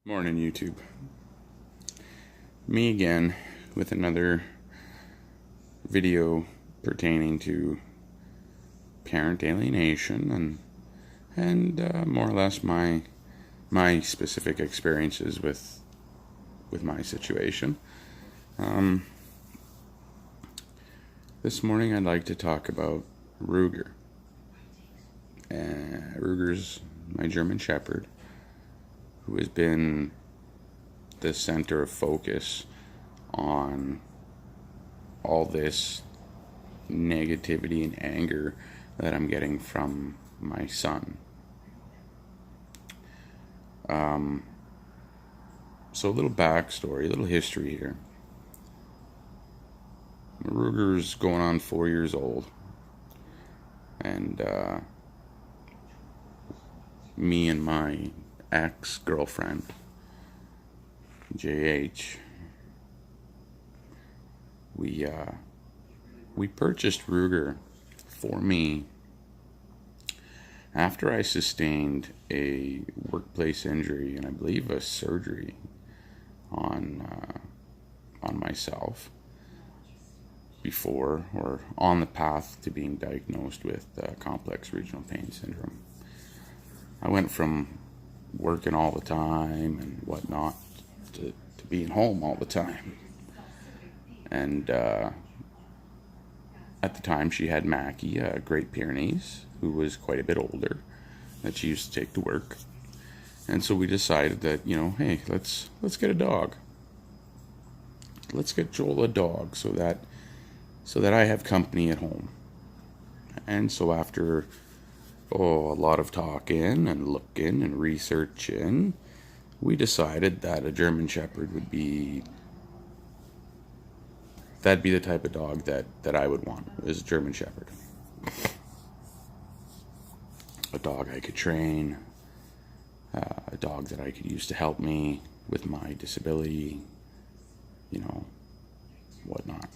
Morning, YouTube. Me again with another video pertaining to parent alienation and more or less my specific experiences with my situation. This morning I'd like to talk about Ruger. Ruger's my German Shepherd, who has been the center of focus on all this negativity and anger that I'm getting from my son. So a little backstory, a little history here. Ruger's going on 4 years old, and me and my ex-girlfriend, JH, we purchased Ruger for me after I sustained a workplace injury and I believe a surgery on myself before, or on the path to being diagnosed with complex regional pain syndrome. I went from working all the time and whatnot to being home all the time. And at the time she had Mackie, a Great Pyrenees, who was quite a bit older, that she used to take to work. And so we decided that, hey, let's get a dog. Let's get Joel a dog so that I have company at home. And so after a lot of talking and looking and researching, we decided that a German Shepherd that'd be the type of dog that I would want, is a German Shepherd. A dog I could train, a dog that I could use to help me with my disability, whatnot.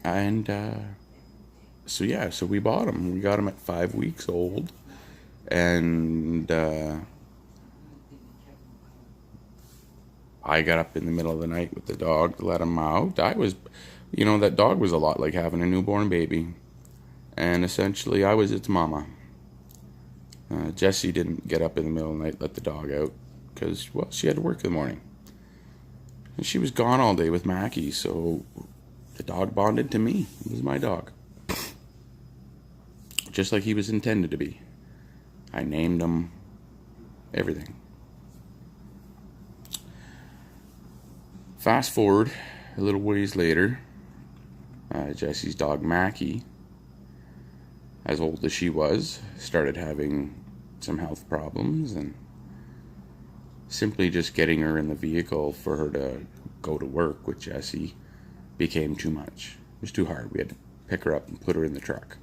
And so we bought him. We got him at 5 weeks old, and I got up in the middle of the night with the dog to let him out. That dog was a lot like having a newborn baby, and essentially I was its mama. Jessie didn't get up in the middle of the night, let the dog out, because, she had to work in the morning. And she was gone all day with Mackie, so the dog bonded to me. It was my dog. Just like he was intended to be. I named him, everything. Fast forward a little ways later, Jessie's dog Mackie, as old as she was, started having some health problems, and simply just getting her in the vehicle for her to go to work with Jessie became too much. It was too hard. We had to pick her up and put her in the truck.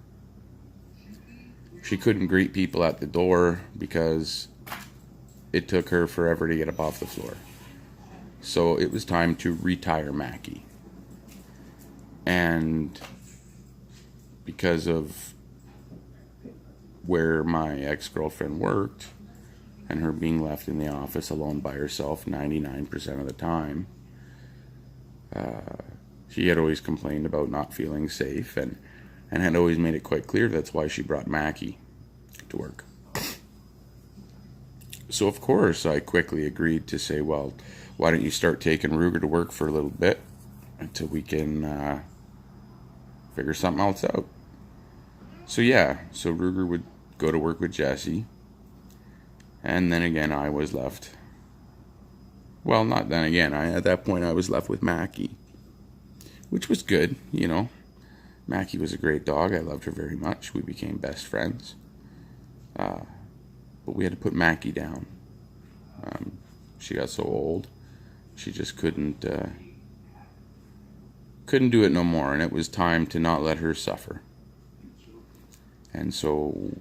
She couldn't greet people at the door because it took her forever to get up off the floor. So it was time to retire Mackie. And because of where my ex-girlfriend worked, and her being left in the office alone by herself 99% of the time, she had always complained about not feeling safe, and had always made it quite clear that's why she brought Mackie to work. So of course I quickly agreed to say, well, why don't you start taking Ruger to work for a little bit until we can figure something else out. So Ruger would go to work with Jessie, and then again I was left. Well, not then again. At that point I was left with Mackie, which was good, Mackie was a great dog. I loved her very much. We became best friends. But we had to put Mackie down. She got so old, she just couldn't do it no more, and it was time to not let her suffer. And so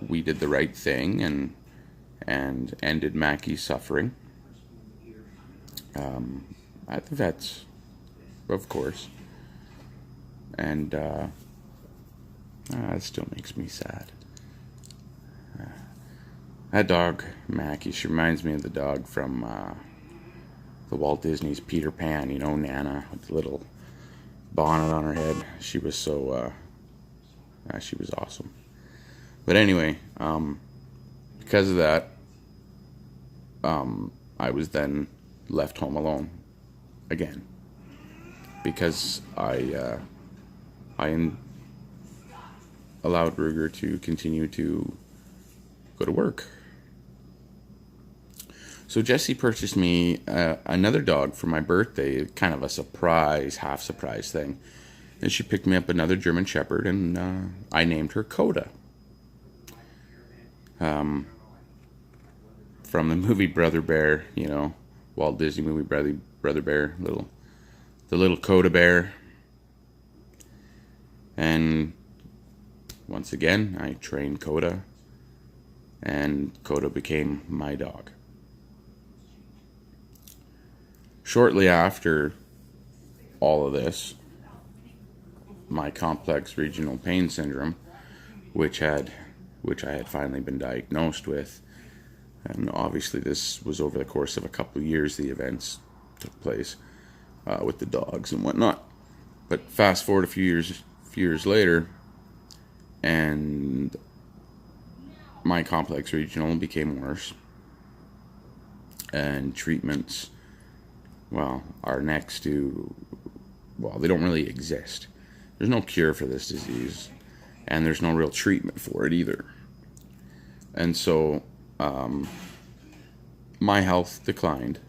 we did the right thing and ended Mackie's suffering at the vets, of course. And it still makes me sad. That dog, Mackie, she reminds me of the dog from the Walt Disney's Peter Pan, you know, Nana, with the little bonnet on her head. She was she was awesome. But anyway, because of that, I was then left home alone again because I allowed Ruger to continue to go to work. So Jessie purchased me another dog for my birthday, kind of a surprise, half surprise thing. And she picked me up another German Shepherd, and I named her Coda. From the movie Brother Bear, you know, Walt Disney movie Brother Bear, the little Coda bear. And once again, I trained Coda, and Coda became my dog. Shortly after all of this, my complex regional pain syndrome, which I had finally been diagnosed with, and obviously this was over the course of a couple of years the events took place with the dogs and whatnot. But fast forward a few years later, and my complex regional became worse, and treatments, well, are next to, well, they don't really exist. There's no cure for this disease, and there's no real treatment for it either. And so my health declined,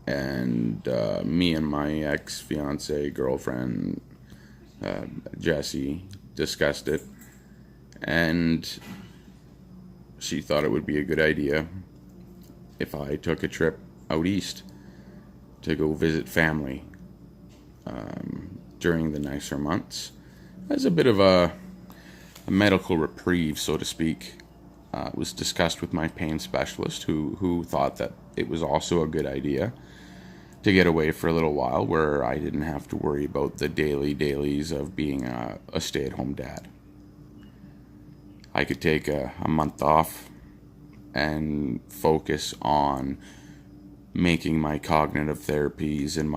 and me and my ex-fiance girlfriend Jessie discussed it, and she thought it would be a good idea if I took a trip out east to go visit family during the nicer months as a bit of a medical reprieve, so to speak. It was discussed with my pain specialist, who thought that it was also a good idea to get away for a little while where I didn't have to worry about the dailies of being a stay-at-home dad. I could take a month off and focus on making my cognitive therapies and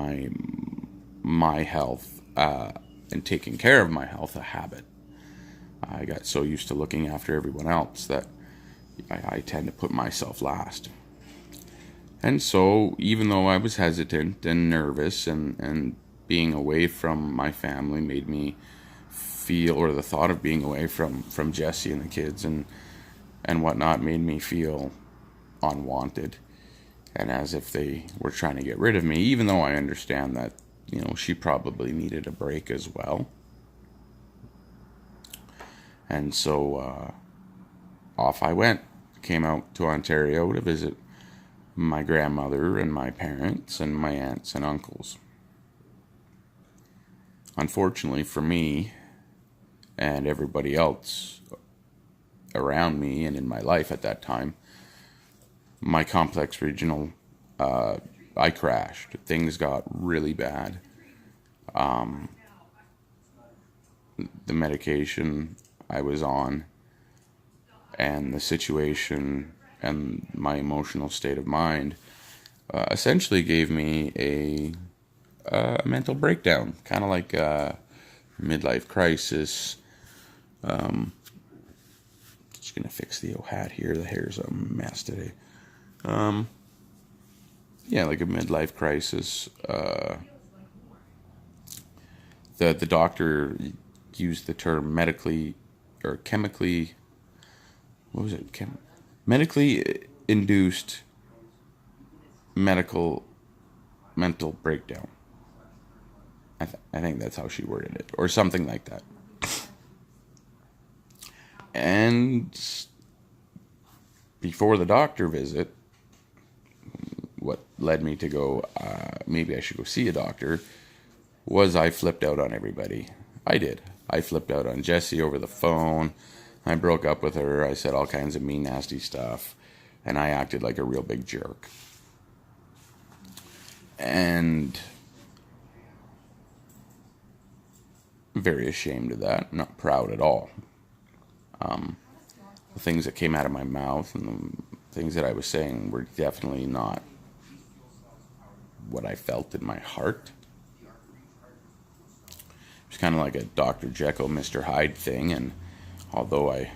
my health and taking care of my health a habit. I got so used to looking after everyone else that I tend to put myself last. And so, even though I was hesitant and nervous, and being away from my family made me feel, or the thought of being away from Jessie and the kids and whatnot made me feel unwanted, and as if they were trying to get rid of me, even though I understand that, you know, she probably needed a break as well. And so off I went. Came out to Ontario to visit my grandmother and my parents and my aunts and uncles. Unfortunately for me and everybody else around me and in my life at that time, my complex regional, I crashed. Things got really bad. The medication I was on and the situation and my emotional state of mind essentially gave me a mental breakdown, kind of like a midlife crisis. Just gonna fix the old hat here. The hair's a mess today. Yeah, like a midlife crisis. The doctor used the term medically or chemically. What was it? Medically induced mental breakdown. I think that's how she worded it, or something like that. And before the doctor visit, what led me to go, maybe I should go see a doctor, was I flipped out on everybody. I did. I flipped out on Jessie over the phone. I broke up with her. I said all kinds of mean, nasty stuff. And I acted like a real big jerk. And I'm very ashamed of that. I'm not proud at all. the things that came out of my mouth and the things that I was saying were definitely not what I felt in my heart. It's kind of like a Dr. Jekyll, Mr. Hyde thing, and although I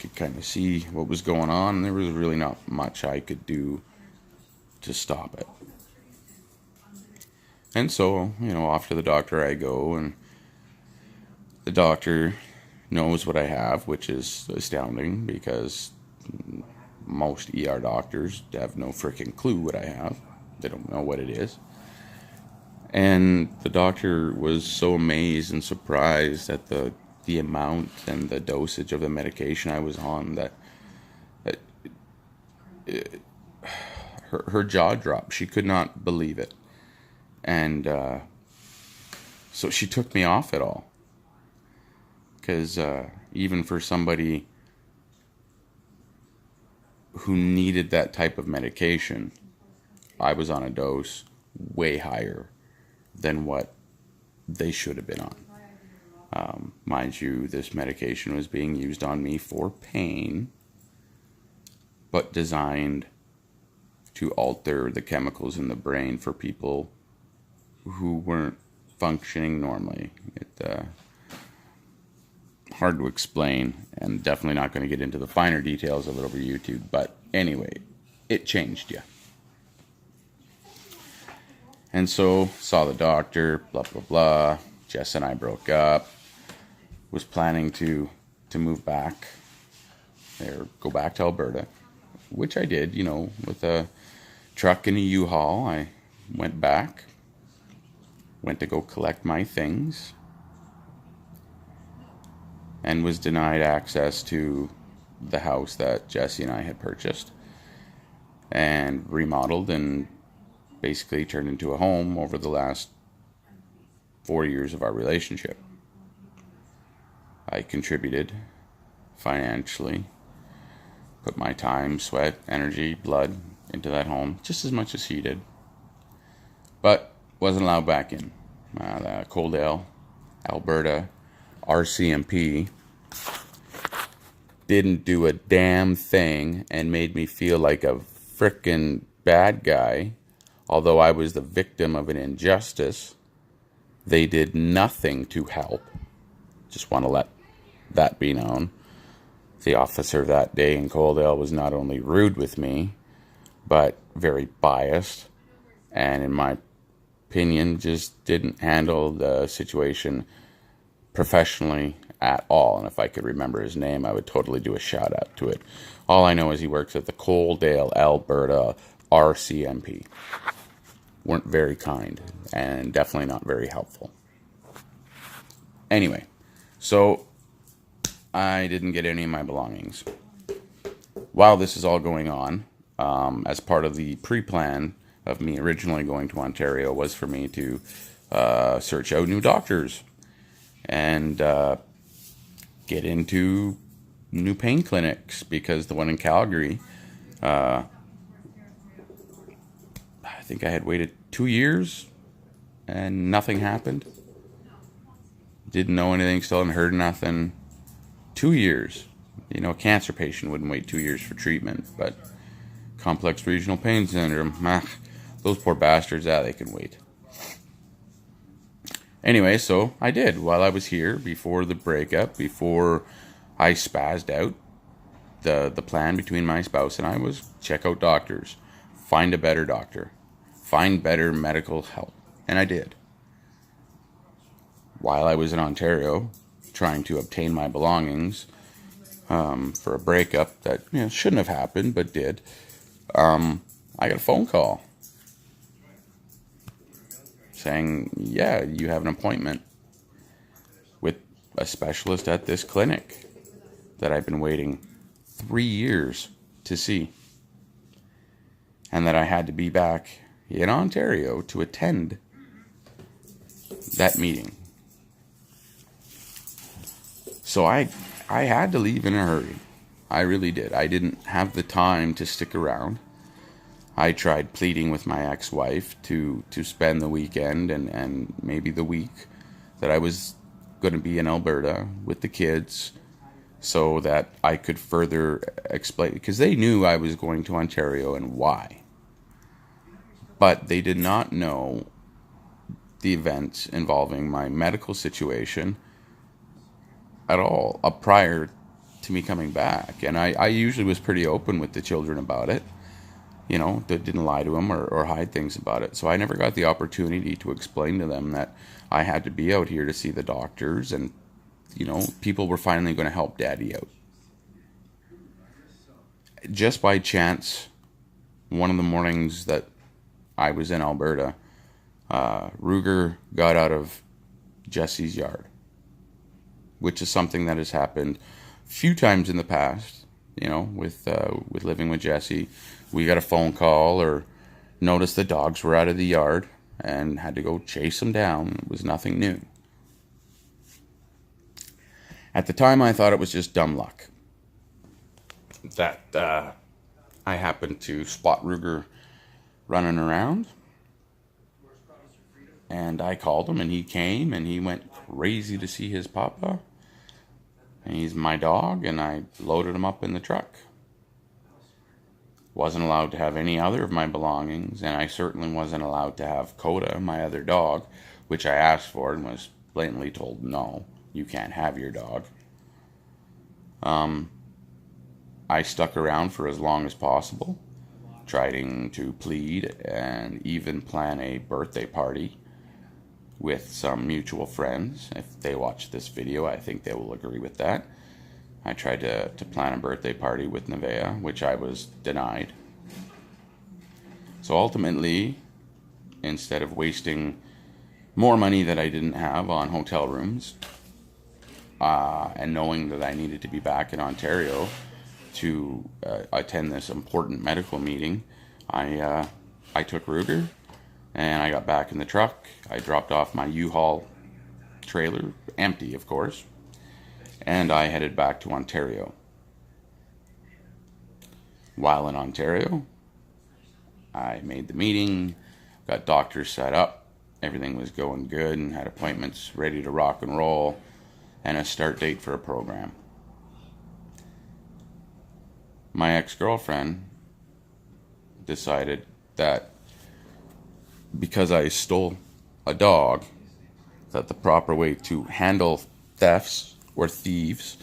could kind of see what was going on, there was really not much I could do to stop it. And so, off to the doctor I go, and the doctor knows what I have, which is astounding because most ER doctors have no freaking clue what I have. They don't know what it is. And the doctor was so amazed and surprised at the amount and the dosage of the medication I was on that her jaw dropped. She could not believe it. And so she took me off it all. Because even for somebody who needed that type of medication, I was on a dose way higher than what they should have been on. Mind you, this medication was being used on me for pain, but designed to alter the chemicals in the brain for people who weren't functioning normally. Hard to explain, and definitely not going to get into the finer details of it over YouTube, but anyway, it changed you. And so, saw the doctor, blah, blah, blah. Jess and I broke up. Was planning to move back, or go back to Alberta, which I did, with a truck and a U-Haul. I went back, went to go collect my things, and was denied access to the house that Jesse and I had purchased and remodeled and basically turned into a home over the last 4 years of our relationship. I contributed financially, put my time, sweat, energy, blood into that home, just as much as he did, but wasn't allowed back in. The Coaldale, Alberta RCMP didn't do a damn thing and made me feel like a frickin' bad guy. Although I was the victim of an injustice, they did nothing to help. Just want to let that be known. The officer that day in Coaldale was not only rude with me, but very biased, and in my opinion, just didn't handle the situation professionally at all. And if I could remember his name, I would totally do a shout out to it. All I know is he works at the Coaldale, Alberta RCMP. Weren't very kind and definitely not very helpful. Anyway, so I didn't get any of my belongings. While this is all going on, as part of the pre-plan of me originally going to Ontario was for me to search out new doctors and get into new pain clinics, because the one in Calgary, I think I had waited 2 years and nothing happened. Didn't know anything, still hadn't heard nothing. 2 years. A cancer patient wouldn't wait 2 years for treatment, but complex regional pain syndrome, those poor bastards, they can wait. Anyway, so I did while I was here, before the breakup, before I spazzed out. The plan between my spouse and I was check out doctors, find a better doctor, find better medical help, and I did. While I was in Ontario, trying to obtain my belongings for a breakup that shouldn't have happened, but did, I got a phone call saying, yeah, you have an appointment with a specialist at this clinic that I've been waiting 3 years to see, and that I had to be back in Ontario to attend that meeting. So I had to leave in a hurry. I really did. I didn't have the time to stick around. I tried pleading with my ex-wife to spend the weekend and maybe the week that I was going to be in Alberta with the kids, so that I could further explain, because they knew I was going to Ontario and why, but they did not know the events involving my medical situation at all prior to me coming back. And I usually was pretty open with the children about it, didn't lie to them or hide things about it. So I never got the opportunity to explain to them that I had to be out here to see the doctors, and people were finally going to help Daddy out. Just by chance, one of the mornings that I was in Alberta, Ruger got out of Jesse's yard, which is something that has happened a few times in the past. With living with Jesse, we got a phone call or noticed the dogs were out of the yard and had to go chase them down. It was nothing new. At the time, I thought it was just dumb luck that I happened to spot Ruger running around, and I called him, and he came, and he went crazy to see his papa, and he's my dog, and I loaded him up in the truck. Wasn't allowed to have any other of my belongings, and I certainly wasn't allowed to have Coda, my other dog, which I asked for and was blatantly told, no, you can't have your dog. I stuck around for as long as possible, trying to plead and even plan a birthday party with some mutual friends. If they watch this video, I think they will agree with that. I tried to plan a birthday party with Nevaeh, which I was denied. So ultimately, instead of wasting more money that I didn't have on hotel rooms, and knowing that I needed to be back in Ontario to attend this important medical meeting, I took Ruger and I got back in the truck. I dropped off my U-Haul trailer, empty of course, and I headed back to Ontario. While in Ontario, I made the meeting, got doctors set up, everything was going good, and had appointments ready to rock and roll, and a start date for a program. My ex-girlfriend decided that because I stole a dog, that the proper way to handle thefts or thieves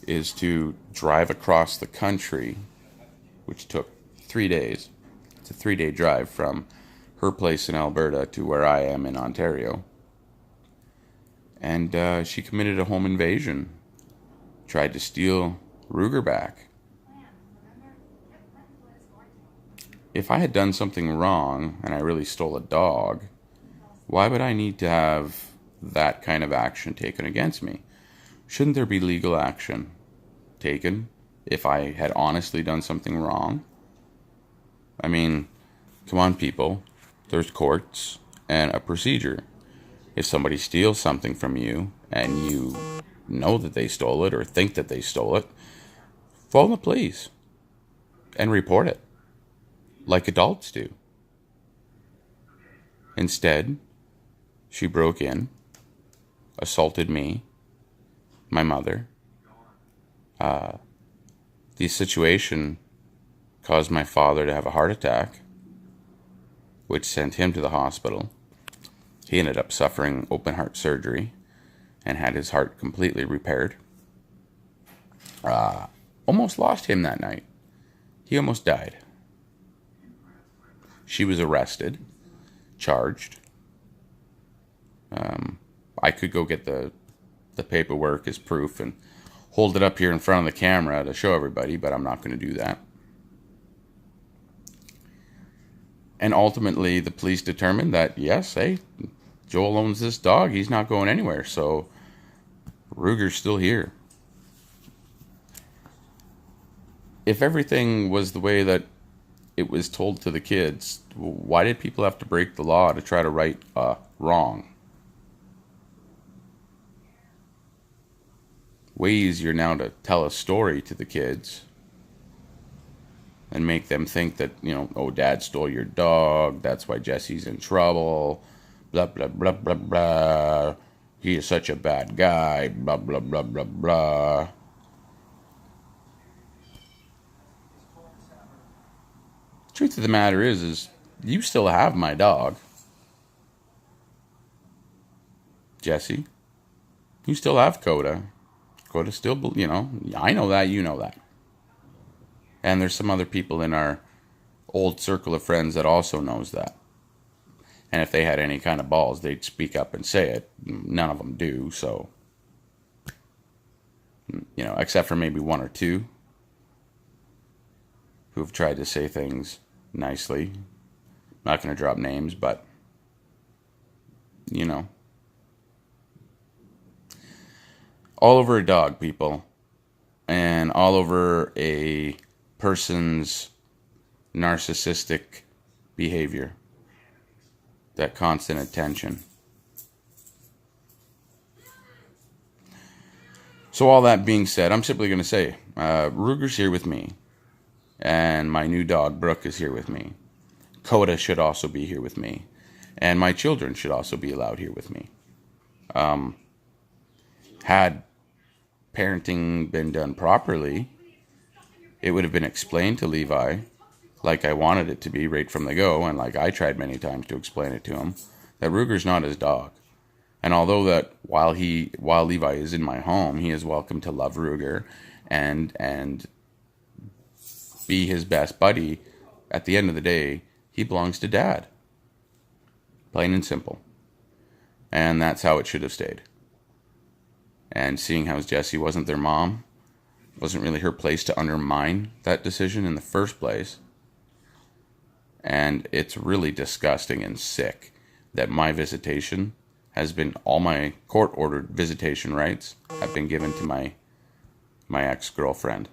is to drive across the country, which took 3 days. It's a 3-day drive from her place in Alberta to where I am in Ontario. And she committed a home invasion, tried to steal Ruger back. If I had done something wrong and I really stole a dog, why would I need to have that kind of action taken against me? Shouldn't there be legal action taken if I had honestly done something wrong? I mean, come on, people. There's courts and a procedure. If somebody steals something from you and you know that they stole it or think that they stole it, phone the police and report it like adults do. Instead, she broke in, assaulted me, my mother. The situation caused my father to have a heart attack, which sent him to the hospital. He ended up suffering open heart surgery and had his heart completely repaired. Almost lost him that night. He almost died. She was arrested, charged. I could go get the paperwork as proof and hold it up here in front of the camera to show everybody, but I'm not going to do that. And ultimately, the police determined that, yes, hey, Joel owns this dog. He's not going anywhere. So Ruger's still here. If everything was the way that it was told to the kids, why did people have to break the law to try to right wrong? Way easier now to tell a story to the kids and make them think that, oh, Dad stole your dog, that's why Jesse's in trouble, blah, blah, blah, blah, blah, he is such a bad guy, blah, blah, blah, blah, blah. Truth of the matter is you still have my dog, Jesse. You still have Coda. Coda still, I know that, you know that. And there's some other people in our old circle of friends that also knows that. And if they had any kind of balls, they'd speak up and say it. None of them do, so, except for maybe one or two who've tried to say things nicely. Not going to drop names, but, all over a dog, people, and all over a person's narcissistic behavior, that constant attention. So all that being said, I'm simply going to say, Ruger's here with me, and my new dog, Brooke, is here with me. Coda should also be here with me, and my children should also be allowed here with me. Had parenting been done properly, it would have been explained to Levi like I wanted it to be right from the go, and like I tried many times to explain it to him, that Ruger's not his dog. And although that while Levi is in my home, he is welcome to love Ruger and be his best buddy, at the end of the day, he belongs to Dad. Plain and simple. And that's how it should have stayed. And seeing how Jessie wasn't their mom, wasn't really her place to undermine that decision in the first place. And it's really disgusting and sick that my visitation has been, all my court-ordered visitation rights have been given to my ex-girlfriend.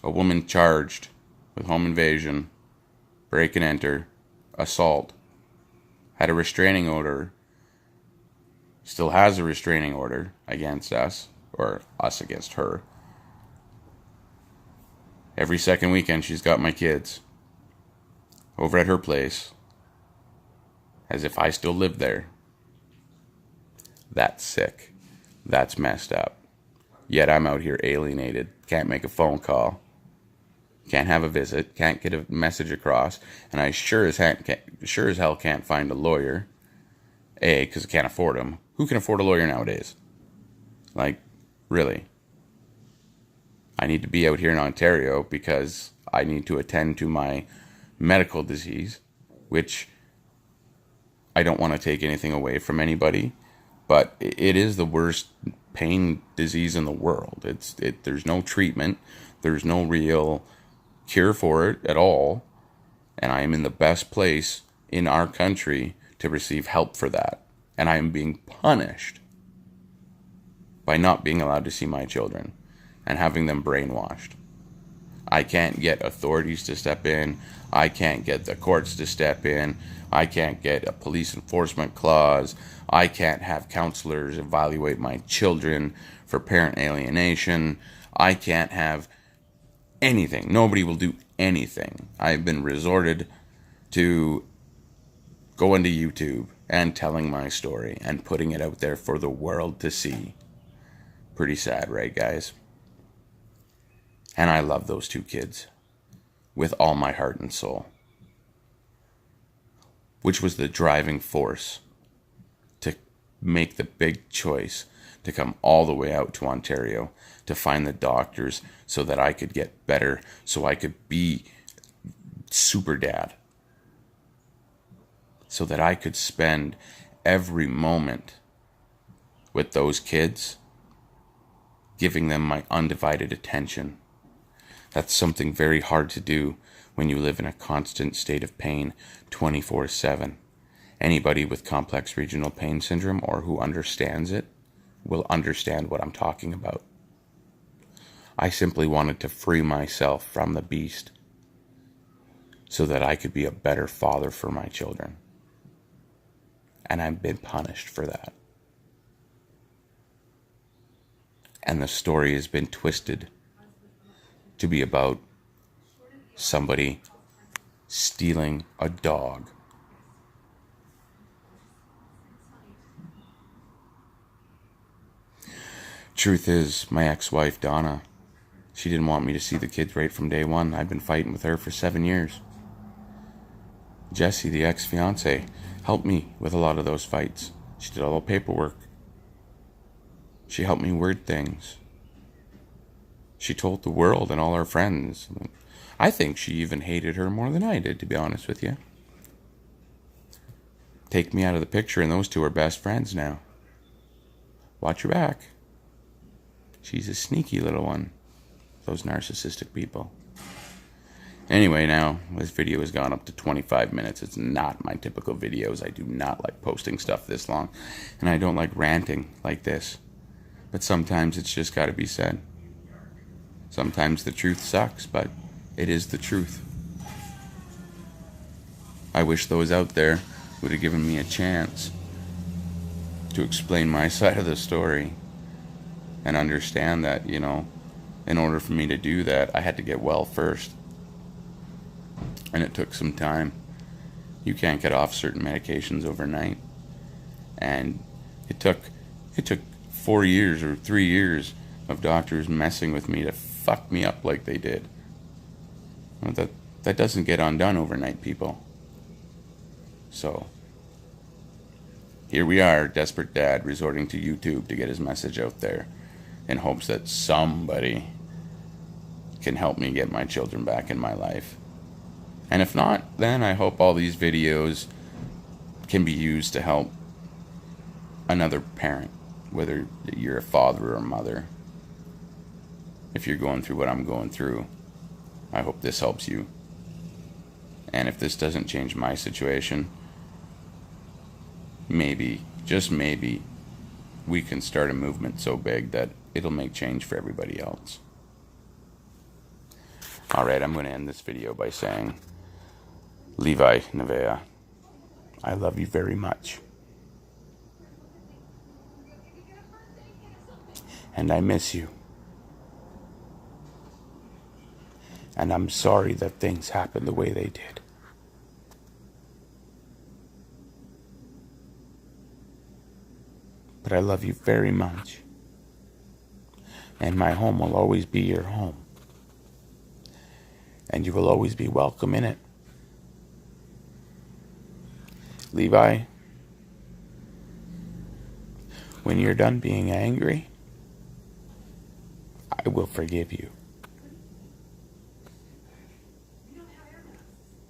A woman charged with home invasion, break and enter, assault, had a restraining order, still has a restraining order against us, or us against her. Every second weekend she's got my kids over at her place, as if I still lived there. That's sick. That's messed up. Yet I'm out here alienated, can't make a phone call, can't have a visit, can't get a message across, and I sure as hell can't find a lawyer. A, because I can't afford them. Who can afford a lawyer nowadays? Like, really? I need to be out here in Ontario because I need to attend to my medical disease, which I don't want to take anything away from anybody, but it is the worst pain disease in the world. There's no treatment. There's no real cure for it at all. And I am in the best place in our country to receive help for that. And I am being punished by not being allowed to see my children and having them brainwashed. I can't get authorities to step in. I can't get the courts to step in. I can't get a police enforcement clause. I can't have counselors evaluate my children for parent alienation. I can't have anything. Nobody will do anything. I've been resorted to going to YouTube and telling my story and putting it out there for the world to see. Pretty sad, right, guys? And I love those two kids with all my heart and soul, which was the driving force to make the big choice to come all the way out to Ontario to find the doctors so that I could get better, so I could be super dad, so that I could spend every moment with those kids, giving them my undivided attention. That's something very hard to do when you live in a constant state of pain 24/7. Anybody with complex regional pain syndrome or who understands it will understand what I'm talking about. I simply wanted to free myself from the beast so that I could be a better father for my children. And I've been punished for that. And the story has been twisted to be about somebody stealing a dog. Truth is, my ex-wife Donna She didn't want me to see the kids right from day one. I've been fighting with her for 7 years. Jessie, the ex-fiance, helped me with a lot of those fights. She did all the paperwork. She helped me word things. She told the world and all her friends. I think she even hated her more than I did, to be honest with you. Take me out of the picture and those two are best friends now. Watch your back. She's a sneaky little one. Those narcissistic people. Anyway, now this video has gone up to 25 minutes. It's not my typical videos. I do not like posting stuff this long. And I don't like ranting like this. But sometimes it's just got to be said. Sometimes the truth sucks, but it is the truth. I wish those out there would have given me a chance to explain my side of the story and understand that, you know, in order for me to do that, I had to get well first. And it took some time. You can't get off certain medications overnight. And it took 4 years or 3 years of doctors messing with me to fuck me up like they did. Well, that doesn't get undone overnight, people. So here we are, desperate dad resorting to YouTube to get his message out there in hopes that somebody can help me get my children back in my life. And if not, then I hope all these videos can be used to help another parent, whether you're a father or a mother. If you're going through what I'm going through, I hope this helps you. And if this doesn't change my situation, maybe, just maybe, we can start a movement so big that it'll make change for everybody else. Alright, I'm going to end this video by saying, Levi, Nevaeh, I love you very much. And I miss you. And I'm sorry that things happened the way they did. But I love you very much. And my home will always be your home. And you will always be welcome in it. Levi, when you're done being angry, I will forgive you.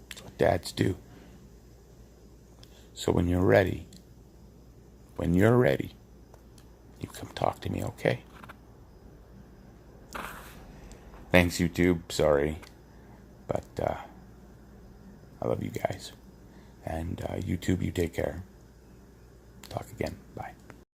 That's what dads do. So when you're ready, you come talk to me, okay? Thanks, YouTube. Sorry. But I love you guys. And YouTube, you take care. Talk again. Bye.